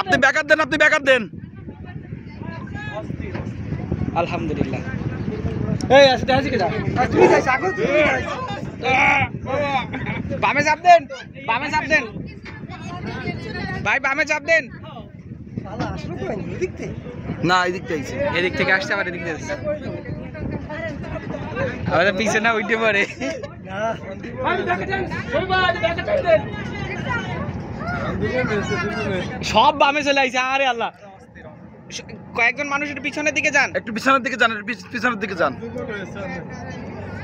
আপনি ব্যাকআপ দেন, আপনি ব্যাকআপ দেন। আলহামদুলিল্লাহ। এই আসতে আসি কি যা তুমি যাইছ আগো তুমি যাইছ বামে চাপ দেন, বামে চাপ দেন ভাই, বামে চাপ দেন। শালা আসলো কই এদিক থেকে? না এদিক থেকে আইছে, এদিক থেকে আসছে আবার এদিক থেকে আসছে। আমাদের পিছে না উঠে পড়ে। না ভাই ব্যাকআপ দেন, সবাই ব্যাকআপ দেন। সব বামে চলে আইছে। আরে আল্লাহ, কয়েকজন মানুষ একটু পিছনের দিকে যান, একটু পিছনের দিকে যান, একটু পিছনের দিকে যান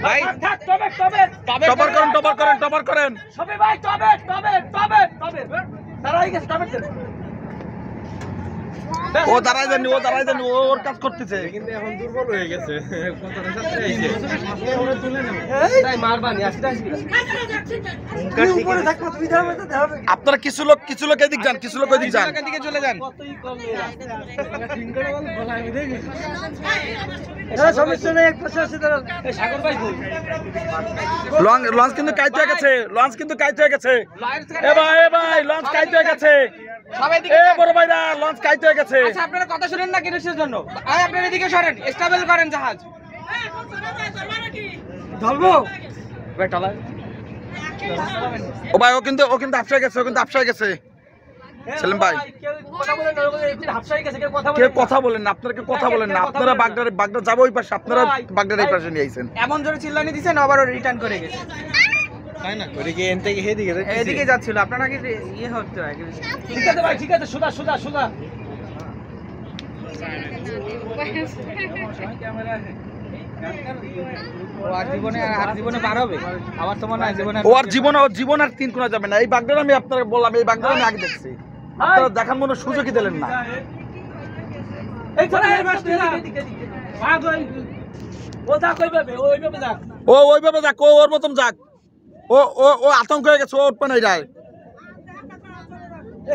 ভাই। টপার করেন, টপার করেন, টপার করেন সবাই ভাই তবে তারা গেছে তবে ও দাঁড়ায় যাননি, ও দাঁড়ায় যাননি, ও ওর কাজ করতেছে। কিন্তু এখন দুর্বল হয়ে গেছে কতটা সাথে আইছে তাই মারবানি আসতে আসবি উপরে থাকো তুমি যাবে তো হবে। আপনারা কিছু লোক এদিক যান, কিছু লোক এদিক যান। দিকে চলে যান। কতই কম ফিঙ্গার বল বলা আমি দেখি এই সমস্যা নেই এক পাশে আছে দাঁড়াও। এই সাগর ভাই কই? লঞ্চ কিন্তু কাইতে হয়ে গেছে, লঞ্চ কিন্তু কাইতে হয়ে গেছে। এ ভাই লঞ্চ কাইতে হয়ে গেছে। সবাই দিকে এ বড় ভাইরা লঞ্চ কাইতে হয়ে গেছে। আচ্ছা আপনারা কথা শুনেন না কিসের জন্য? আয় আপনারা এদিকে সরেন, স্টেবল করেন জাহাজ। ধরবো ভাই টলার ও ভাই ও কিন্তু আপসায় গেছে, ও কিন্তু আপসায় গেছে। সেলিম ভাই কথা বলেন না একটু হাফসাই গেছে কথা কে বলেন কথা বলেন না, আপনারা কে কথা বলেন না। আপনারা বাগদা যাবো ওই পাশে, আপনারা বাগদার এই পাশে নিয়ে আইছেন। এমন জোরে চিল্লানি দিছেন আবারও রিটার্ন করে গেছে। তাই না ওরে কি এন থেকে হেদিকে এদিকে যাচ্ছিল, আপনারা কি ইয়ে হচ্ছে আগে? ঠিক আছে ভাই ঠিক আছে সুদা আর জীবনে পার হবে আবার তো মনে হয় জীবনে ওর জীবন আর 3 কোনা যাবে না। এই বাগদার আমি আপনারা বললাম, এই বাগদার আমি আগে দেখছি। আপনারা দেখার মনে সুযোগই দিলেন না। এই চলে এই মাস না ভাগ ওই ও যা কইবে ওইভাবে যা ও ওইভাবে যাক, ও ওর মতন যাক। ও আতঙ্ক হয়ে গেছে, ও উঠবে না এটাই।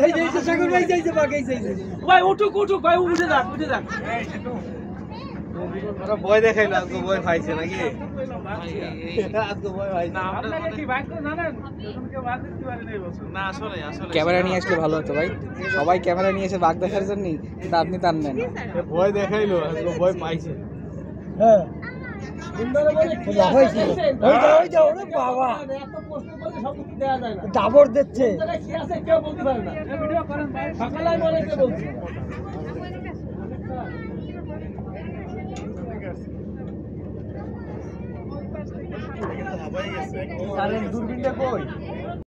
এই যে সাগর ভাই যাইছে ভাগ এই যাইছে ভাই উঠুক ভাই উঠে যাক ওরা বয় দেখাইলো আজকে বয় পাইছে নাকি আজকে বয় পাইছে না আপনারা কি ভাগ করে না কেউ বাদ দিতে পারে না এই বছর না আসলে ক্যামেরা নিয়ে আসলে ভালো হতো ভাই। সবাই ক্যামেরা নিয়ে এসে বাঘ দেখার জন্য, কিন্তু আপনি তার নেন। বয় দেখাইলো আজকে বয় পাইছে হ্যাঁ সুন্দর বলে খোলা হইছে ওই যা ওরে বাবা এত প্রশ্ন করলে সব কিছু দেয়া যায় না দাবর দিচ্ছে কি আছে কেউ বলতে পারে না ভিডিও করেন ভাই সকালে বলে কে বলছে দূরবীনটা কই